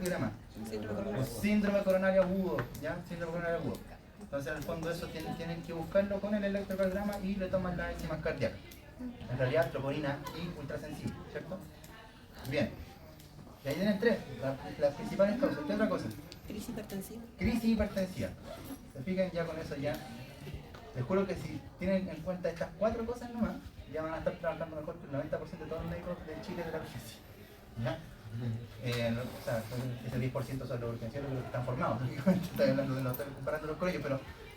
electrocardiograma. Síndrome coronario agudo, ¿ya? Síndrome coronario agudo. Entonces, en el fondo, eso tienen que buscarlo con el electrocardiograma y le toman las enzimas cardíacas. En realidad, troponina y ultrasensible, ¿cierto? Bien. Y ahí tienen tres, las principales causas. ¿Qué otra cosa? Crisis hipertensiva. Crisis hipertensiva. Se fijan, ya con eso ya. Les juro que si tienen en cuenta estas cuatro cosas nomás, ya van a estar trabajando mejor que el 90% de todos los médicos de Chile de la urgencia. ¿Ya? O sea, ese 10% son los urgencieros que están formados. Estoy hablando de no estoy comparando los colegios,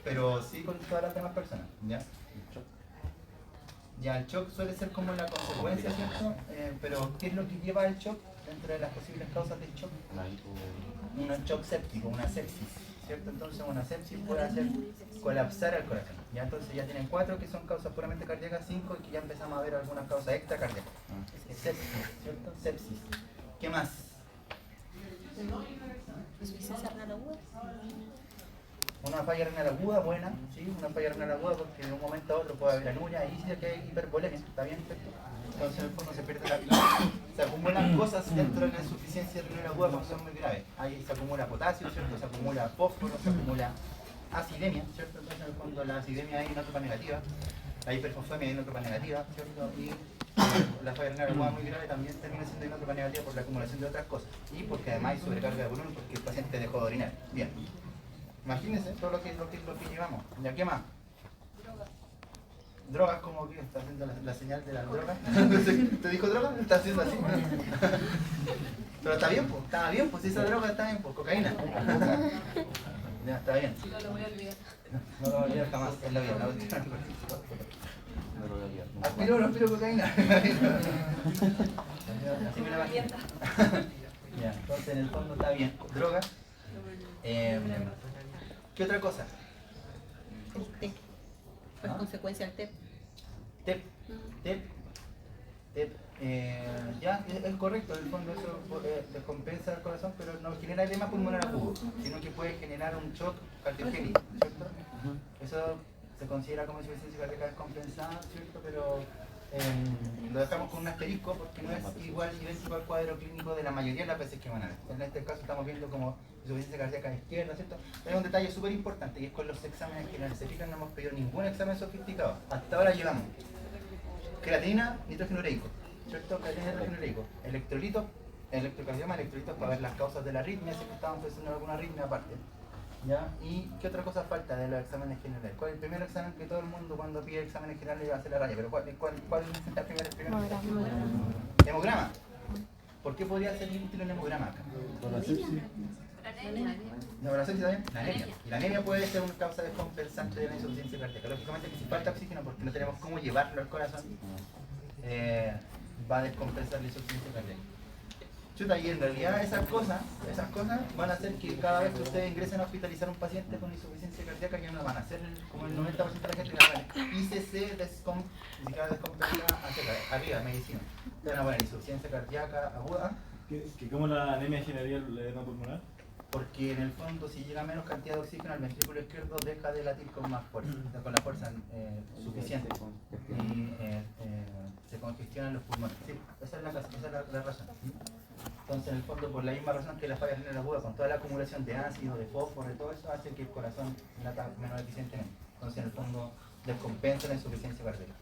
pero sí con todas las demás personas. ¿Ya? Ya, el shock suele ser como la consecuencia, ¿cierto? Pero ¿qué es lo que lleva al shock? Dentro de las posibles causas del shock, un shock séptico, una sepsis, ¿cierto? Entonces una sepsis puede hacer colapsar el corazón. Ya entonces ya tienen 4 que son causas puramente cardíacas, 5 y que ya empezamos a ver algunas causas extracardíacas. Sepsis, ¿cierto? Sepsis. ¿Qué más? Insuficiencia renal aguda. Una falla renal aguda, buena, ¿sí? Una falla renal aguda porque de un momento a otro puede haber anuria, ahí sí que hay hipervolemia, ¿está bien? Perfecto. Entonces en el fondo se pierde se acumulan cosas dentro de la insuficiencia renal aguda cuando son muy graves. Ahí se acumula potasio, ¿cierto? Se acumula fósforo, se acumula acidemia, ¿cierto? Entonces en el fondo la acidemia hay inotropa negativa, la hiperfosfemia hay inotropa negativa, ¿cierto? Y la falla renal aguda muy grave también termina siendo inotropa negativa por la acumulación de otras cosas y porque además hay sobrecarga de volumen porque el paciente dejó de orinar. Bien. Imagínense todo lo que llevamos. ¿Ya qué más? Drogas, como que está haciendo la señal de la droga. ¿Te dijo droga? Está haciendo así. Pero está bien, pues. Estaba bien, pues. Si esa droga está bien, pues. Cocaína. Ya, está bien. No lo voy a olvidar. No lo voy a olvidar jamás en la vida. Aspiro cocaína. Así me la imagino. Ya, entonces en el fondo está bien. Droga. ¿Qué otra cosa? El TEP. Pues ¿Ah? consecuencia del TEP. TEP. Ya, es correcto, en el fondo eso descompensa el corazón, pero no genera edema pulmonar agudo, sino que puede generar un shock cardiogénico, ¿cierto? Eso se considera como insuficiencia cardíaca descompensada, ¿cierto? Pero lo dejamos con un asterisco porque no es igual idéntico al cuadro clínico de la mayoría de las veces que van a ver. En este caso estamos viendo como insuficiencia cardíaca izquierda, ¿cierto? Hay un detalle súper importante y es con los exámenes generales. Se fijan, no hemos pedido ningún examen sofisticado. Hasta ahora llevamos creatina, nitrógeno ureico, ¿cierto? Creatina, nitrógeno ureico, electrolitos, electrocardiograma, electrolitos para ver las causas de la arritmia, si estaban pensando en alguna arritmia aparte. ¿Ya? ¿Y qué otra cosa falta de los exámenes generales? ¿Cuál es el primer examen que todo el mundo cuando pide exámenes generales va a hacer la raya? ¿Pero cuál es el primer hemograma? ¿Por qué podría ser útil un hemograma acá? Para sepsis. ¿No, la sepsis también? La anemia. Y la anemia puede ser una causa descompensante de la insuficiencia cardíaca. Lógicamente que si falta oxígeno porque no tenemos cómo llevarlo al corazón, va a descompensar la insuficiencia cardíaca. Chuta, y en realidad esas cosas van a hacer que cada vez que ustedes ingresen a hospitalizar a un paciente con insuficiencia cardíaca ya no van a ser como el 90% de la gente que va a ICC descompensa hacia arriba, medicina. Te van a poner insuficiencia cardíaca aguda. ¿Cómo la anemia generaría el edema pulmonar? Porque en el fondo si llega menos cantidad de oxígeno al ventrículo izquierdo deja de latir con más fuerza, con la fuerza suficiente y se congestionan los pulmones. Sí, esa es la razón. Entonces en el fondo por la misma razón que la falla renal aguda con toda la acumulación de ácido, de fósforo y todo eso hace que el corazón lata menos eficientemente. Entonces en el fondo descompensa la insuficiencia cardíaca.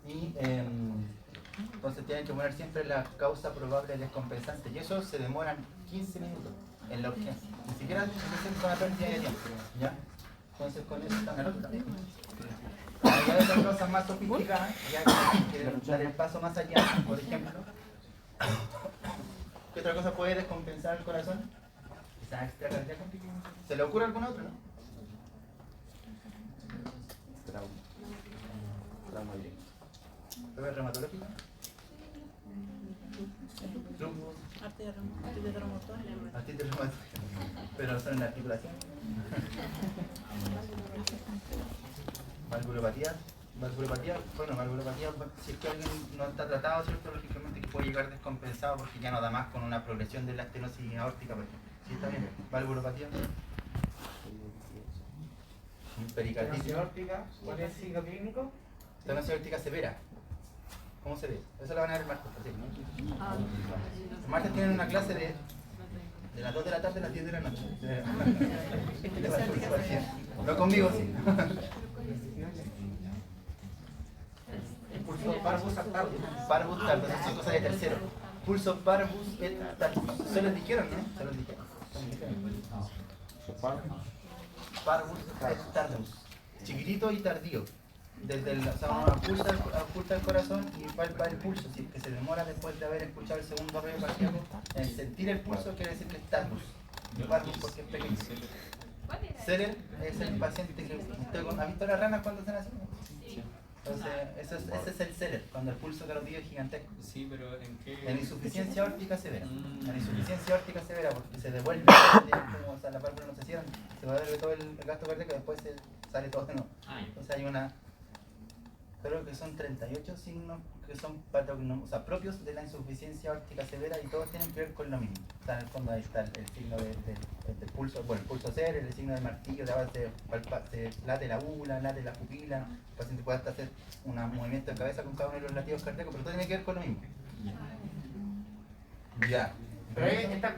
Y entonces tienen que poner siempre la causa probable descompensante y eso se demoran 15 minutos en la urgencia. Ni siquiera con la pérdida de tiempo. ¿Ya? Entonces con eso están al otro lado. Ya de esas cosas más sofisticadas, ya quieren dar el paso más allá, por ejemplo. ¿Qué otra cosa puede descompensar el corazón? Quizás extracardíaca. ¿Se le ocurre alguna otra, no? Trauma directo. ¿Prueba reumatológica? Lupus. Artritis reumatoide. Artritis reumatoide. Pero son en la articulación. Valvulopatía. Valvulopatía, si es que alguien no está tratado, ¿cierto? Lógicamente que puede llegar descompensado porque ya no da más con una progresión de la estenosis aórtica, por ejemplo. ¿Sí está bien? Valvulopatía. Pericarditis. Aórtica, ¿cuál es el signo clínico? Estenosis aórtica severa. ¿Cómo se ve? Eso lo van a ver el martes. ¿Sí? El martes tienen una clase de las 2 de la tarde a las 10 de la noche. No conmigo, sí. Pulso parvus et tardus. Parvus tardus, esas son cosas de tercero. Pulso parvus et tardus. Se los dijeron, ¿no? Se los dijeron. Parvus et tardus. Chiquitito y tardío. Desde el, o sea, uno oculta el corazón y palpa el pulso. Si es que se demora después de haber escuchado el segundo arroyo cardíaco, en sentir el pulso quiere decir que es tardus. Parvus porque es pequeño. Celer es el paciente que... ¿Has visto las ranas cuando están así? Entonces, ese es el celer, cuando el pulso carotídeo es gigantesco. Sí, pero ¿en qué? En insuficiencia órtica severa. En insuficiencia órtica severa, porque se devuelve, como, o sea, la válvula no se cierra, se devuelve todo el gasto cardíaco y después sale todo de nuevo. Entonces hay una, creo que son 38 signos que son o sea, propios de la insuficiencia órtica severa y todos tienen que ver con lo mismo. O sea, en el fondo ahí está el signo del pulso, bueno, el pulso celer, el signo del martillo, se late la úvula, late la pupila, el paciente puede hasta hacer un movimiento de cabeza con cada uno de los latidos cardíacos, pero todo tiene que ver con lo mismo. Ya. Pero esta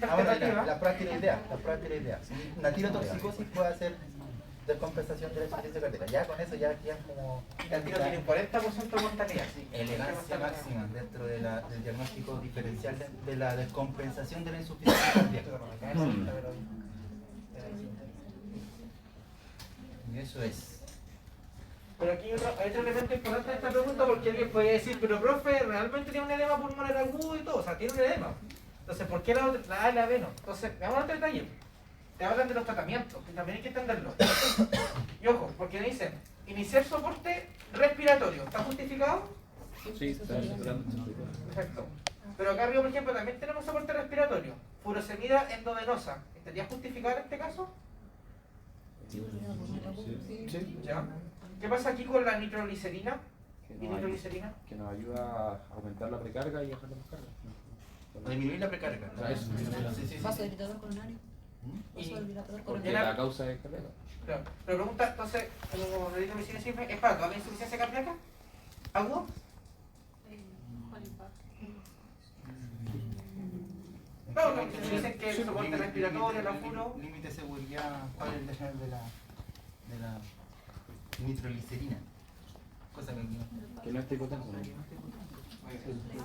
Ahora alternativa, la prueba tiene idea, una tirotoxicosis puede hacer descompensación de la insuficiencia cardíaca. Ya con eso ya es como el tiro tiene un 40% de mortalidad. elegancia máxima dentro de del diagnóstico diferencial de la descompensación de la insuficiencia cardíaca. Y eso es. Pero aquí hay otro elemento importante de esta pregunta porque alguien podría decir, pero profe, realmente tiene un edema pulmonar agudo y todo, o sea, tiene un edema. Entonces, ¿por qué la A y la B no? Entonces, veamos otro detalle. Te hablan de los tratamientos, que también hay que entenderlo. Y ojo, porque dicen, iniciar soporte respiratorio, ¿está justificado? Sí, está esperando. Perfecto. Pero acá arriba, por ejemplo, también tenemos soporte respiratorio, furosemida endovenosa. ¿Estaría justificado en este caso? Sí. ¿Ya? ¿Qué pasa aquí con la nitroglicerina? ¿Y nitroglicerina? Que nos ayuda a aumentar la precarga y bajar la descarga. O disminuir la precarga. Sí. Vasodilatador coronario. Y- Vasodilatador Porque coronario. la causa es cardíaca. Claro. Pero pregunta, entonces, como la nitroglicerina siempre, ¿es para toda la insuficiencia cardíaca? ¿Agudo? Claro, que dicen que el soporte respiratorio, el apuro. Límite de seguridad, ¿cuál es el de la nitroglicerina? Cosa que Que no esté hipotenso. ¿No?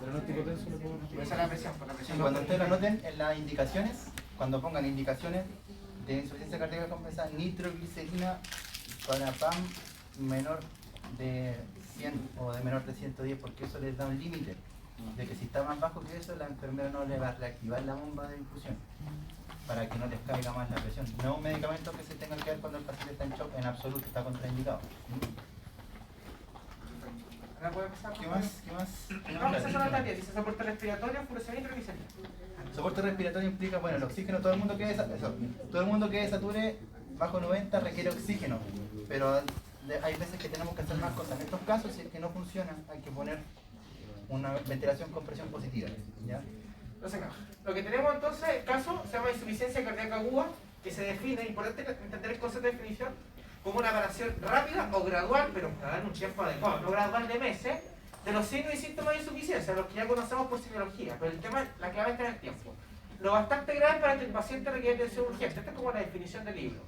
Pero no esté hipotenso le puedo... Esa es la presión, por la presión. cuando ustedes lo anoten en las indicaciones, cuando pongan indicaciones de insuficiencia cardíaca compensada, nitroglicerina para PAM menor de 100 o de menor de 110, porque eso les da un límite de que si está más bajo que eso, la enfermera no le va a reactivar la bomba de infusión para que no les caiga más la presión. No es un medicamento que se tenga que dar cuando el paciente está en shock, en absoluto, está contraindicado. Ahora puede empezar. ¿Qué más? No, esas son las tareas. Dice soporte respiratorio, furosemida y nitroglicerina. Soporte respiratorio implica, bueno, el oxígeno, todo el mundo que sature bajo 90 requiere oxígeno, pero hay veces que tenemos que hacer más cosas. En estos casos, si es que no funciona, hay que poner una ventilación con presión positiva, ¿ya? Entonces, acá, lo que tenemos entonces, el caso se llama insuficiencia cardíaca aguda, que se define, importante entender el concepto de definición, como una aparición rápida o gradual, pero cada en un tiempo adecuado, no gradual de meses, de los signos y síntomas de insuficiencia, los que ya conocemos por semiología, pero el tema, la clave está en el tiempo. Lo bastante grave para que el paciente requiere atención urgente, esta es como la definición del libro.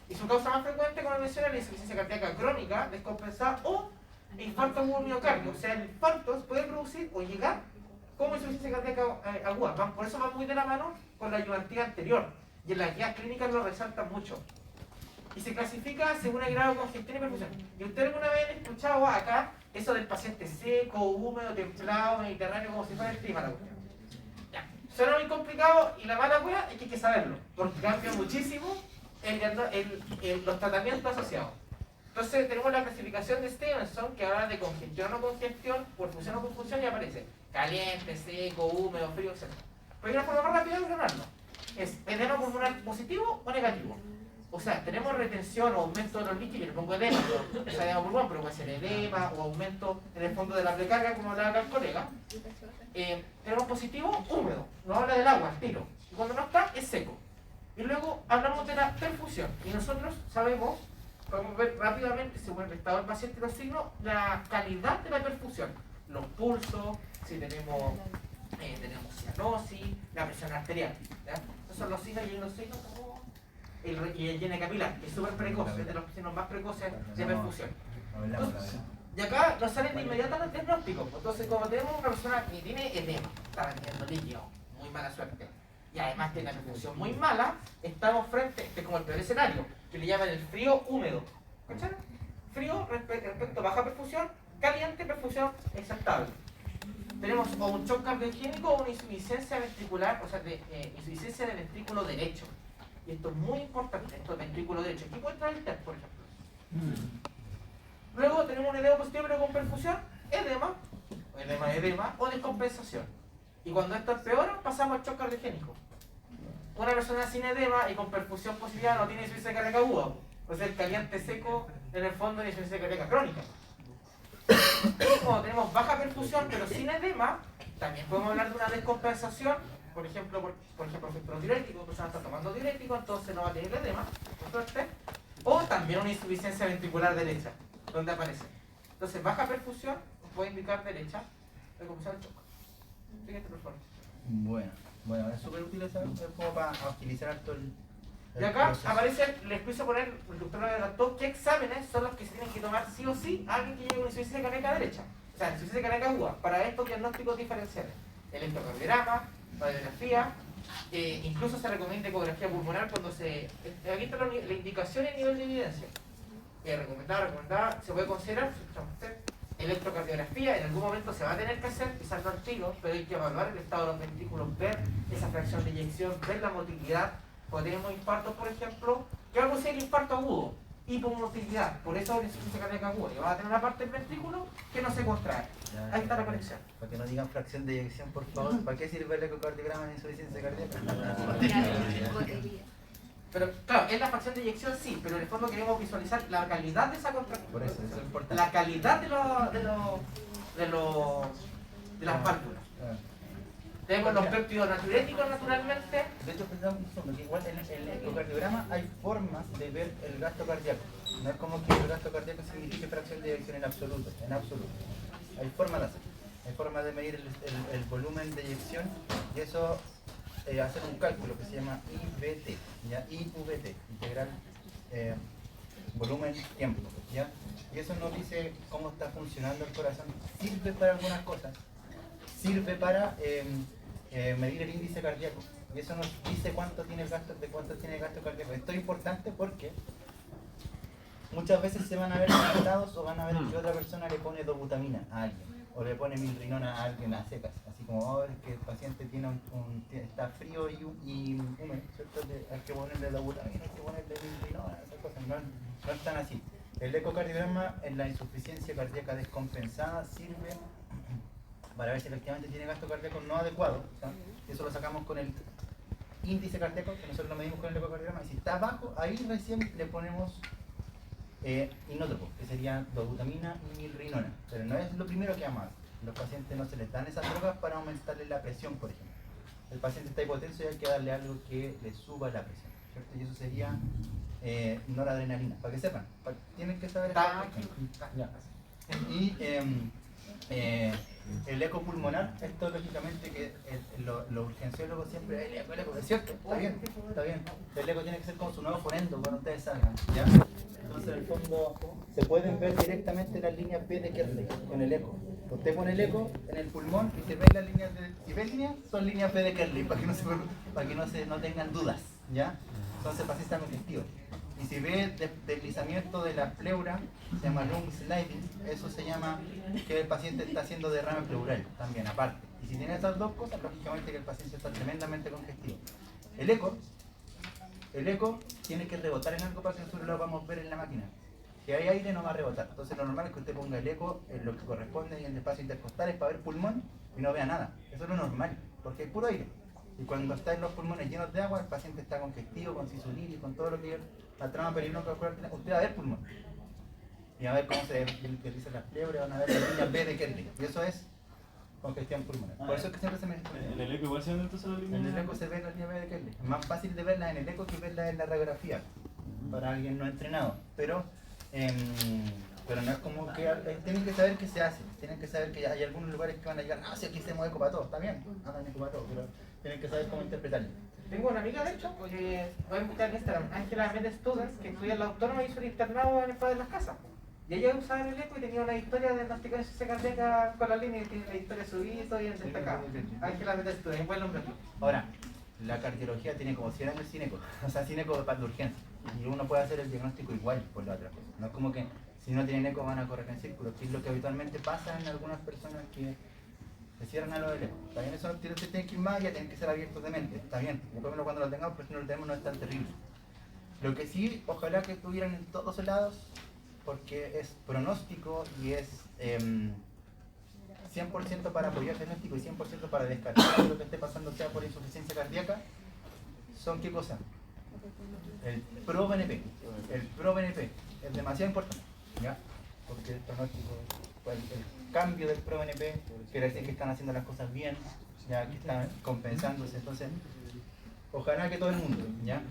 Y su causa más frecuente, como mencioné, es la insuficiencia cardíaca crónica, descompensada o infarto agudo miocardio. O sea, el infarto puede producir o llegar como insuficiencia cardíaca aguda. Por eso va muy de la mano con la ayudantía anterior. Y en las guías clínicas lo resaltan mucho. Y se clasifica según el grado de congestión y perfusión. Y ustedes alguna vez han escuchado acá eso del paciente seco, húmedo, templado, mediterráneo, como si fuera el clima la cuestión. Ya. Suena muy complicado y la mala hueá es que hay que saberlo, porque cambia muchísimo los tratamientos asociados. Entonces tenemos la clasificación de Stevenson que habla de congestión o congestión, perfusión o perfusión y aparece caliente, seco, húmedo, frío, etc. Pero hay una forma más rápida de ordenarlo. Es edema pulmonar positivo o negativo. O sea, tenemos retención o aumento de los líquidos, le pongo edema, no es edema pulmón, pero puede ser edema o aumento en el fondo de la precarga, como hablaba acá el colega. Tenemos positivo, húmedo, no habla del agua, al tiro. Y cuando no está, es seco. Y luego hablamos de la perfusión. Y nosotros sabemos, podemos ver rápidamente, según el estado del paciente y los signos, la calidad de la perfusión. Los pulsos, si tenemos cianosis, la presión arterial. ¿Ya? Estos son los signos y hay unos signos como y el llene capilar, que es súper precoz, es de los signos más precoces de perfusión. Y acá nos salen de inmediato los diagnósticos. Entonces, como tenemos una persona que tiene edema, está vendiendo líquido, muy mala suerte, y además tiene una perfusión muy mala, estamos frente, este es como el peor escenario, que le llaman el frío húmedo. ¿Cachai? Frío respecto a baja perfusión, caliente perfusión aceptable. Tenemos o un shock cardiogénico o una insuficiencia ventricular, o sea, insuficiencia del ventrículo derecho. Y esto es muy importante, esto es ventrículo derecho. Aquí puede entrar el TEP, por ejemplo. Luego tenemos un edema positivo pero con perfusión, edema o descompensación. Y cuando esto empeora, pasamos al shock cardiogénico. Una persona sin edema y con perfusión positiva no tiene insuficiencia cardíaca aguda. O sea, el caliente seco en el fondo es insuficiencia cardíaca crónica. Y cuando tenemos baja perfusión pero sin edema, también podemos hablar de una descompensación. Por ejemplo, efecto diurético, la persona está tomando diurético, entonces no va a tener edema, por suerte. O también una insuficiencia ventricular derecha, donde aparece. Entonces, baja perfusión puede indicar derecha, recompensación del shock. Siguiente, por favor. Bueno, es súper útil esa, es como para agilizar todo el Y acá proceso. aparece, les empiezo a poner, el doctor me adelantó, qué exámenes son los que se tienen que tomar sí o sí a alguien que lleve una insuficiencia cardíaca derecha. O sea, insuficiencia cardíaca aguda, para estos diagnósticos diferenciales. Electrocardiograma, radiografía, incluso se recomienda ecografía pulmonar cuando se... Aquí está la indicación y el nivel de evidencia. Recomendada, se puede considerar, electrocardiografía, en algún momento se va a tener que hacer, quizás no al tiro, pero hay que evaluar el estado de los ventrículos, ver esa fracción de eyección, ver la motilidad. Podemos infartos, por ejemplo, que algo sea el infarto agudo, hipomotilidad, por eso es insuficiencia cardíaca aguda, y va a tener una parte del ventrículo que no se contrae. Ahí está la conexión. Para que no digan fracción de eyección, por favor. ¿Para qué sirve el ecocardiograma en insuficiencia cardíaca? Pero claro, es la fracción de eyección sí, pero en el fondo queremos visualizar la calidad de esa contracción. Por eso es importante. La calidad de las válvulas. Tenemos los péptidos natriuréticos naturalmente. De hecho, pensamos que igual en el ecocardiograma hay formas de ver el gasto cardíaco. No es como que el gasto cardíaco signifique fracción de eyección en absoluto. Hay formas de hacer. Hay formas de medir el volumen de eyección y eso hacer un cálculo que se llama IVT, ¿ya? IVT, integral volumen tiempo, ¿ya? Y eso nos dice cómo está funcionando el corazón. Sirve para algunas cosas. Sirve para medir el índice cardíaco. Y eso nos dice cuánto tiene el gasto cardíaco. Esto es importante porque muchas veces se van a ver conectados o van a ver que otra persona le pone dobutamina a alguien. O le pone milrinona a alguien a secas. Así como, oh, es que el paciente tiene está frío y húmedo, ¿cierto? Hay que ponerle dobutamina, hay que ponerle milrinona, esas cosas. No están así. El ecocardiograma en la insuficiencia cardíaca descompensada sirve para ver si efectivamente tiene gasto cardíaco no adecuado. ¿Sí? Eso lo sacamos con el índice cardíaco, que nosotros lo medimos con el ecocardiograma, y si está bajo, ahí recién le ponemos inótropo, que sería dobutamina y milrinona. Pero no es lo primero que vamos a hacer. Los pacientes no se les dan esas drogas para aumentarle la presión, por ejemplo. El paciente está hipotenso y hay que darle algo que le suba la presión, ¿cierto? Y eso sería noradrenalina, para que sepan, tienen que saber. Ya. Y el eco pulmonar, esto lógicamente que los urgenciólogos siempre, el eco, es cierto, está bien. El eco tiene que ser con su nuevo fonendo cuando ustedes salgan, ¿ya? Entonces en el fondo se pueden ver directamente las líneas B de Kerley con el eco. Usted pone el eco en el pulmón y se ven las líneas si ven líneas, son líneas B de Kerley, para que no tengan dudas, ¿ya? Entonces el paciente está congestivo. Y si ve deslizamiento de la pleura, se llama lung sliding, eso se llama que el paciente está haciendo derrame pleural también, aparte. Y si tiene estas dos cosas, lógicamente que el paciente está tremendamente congestivo. El eco tiene que rebotar en algo para que nosotros lo vamos a ver en la máquina. Si hay aire no va a rebotar. Entonces lo normal es que usted ponga el eco en lo que corresponde y en el espacio intercostal es para ver pulmón y no vea nada. Eso es lo normal, porque hay puro aire. Y cuando está en los pulmones llenos de agua, el paciente está congestivo, con cisulitis, con todo lo que la trama perineumocranial, usted va a ver pulmón. Y a ver cómo se utilizan las pleuras, van a ver la línea B de Kerley. Y eso es congestión pulmonar. Por eso es que siempre se me... ¿En el eco igual se ven entonces las líneas? En el eco se ve la línea B de Kerley. Es más fácil de verla en el eco que verla en la radiografía, para alguien no entrenado. Pero no es como que... tienen que saber qué se hace. Tienen que saber que hay algunos lugares que van a llegar, si aquí hacemos eco para todo, está bien, hagan eco para todo, pero tienen que saber cómo interpretarlo. Tengo una amiga, de hecho, que voy a buscar en Instagram, Ángela Med Students, que estudia en la autónoma y hizo el internado en el Padre de las Casas. Y ella usaba el eco y tenía una historia de diagnóstico de insuficiencia cardíaca con la línea, y tiene la historia subida y en destacado. Ángela Med Students, buen nombre. Ahora, la cardiología tiene como 100 años sin eco, o sea, sin eco de urgencia. Y uno puede hacer el diagnóstico igual por la otra cosa. No es como que si no tienen eco van a correr en círculo, que es lo que habitualmente pasa en algunas personas que se cierran a lo del eco. También eso tiene que ir más, ya tienen que ser abiertos de mente, está bien. Después cuando lo tengamos, pero si no lo tenemos no es tan terrible. Lo que sí, ojalá que estuvieran en todos lados, porque es pronóstico y es 100% para apoyar el diagnóstico y 100% para descartar lo que esté pasando, sea por insuficiencia cardíaca, son qué cosa? El PRO-BNP. El PRO-BNP es demasiado importante, ¿ya? Porque el pronóstico, pues, el cambio del PRO-BNP quiere decir que están haciendo las cosas bien, ya que están compensándose. Entonces, ojalá que todo el mundo, ¿ya?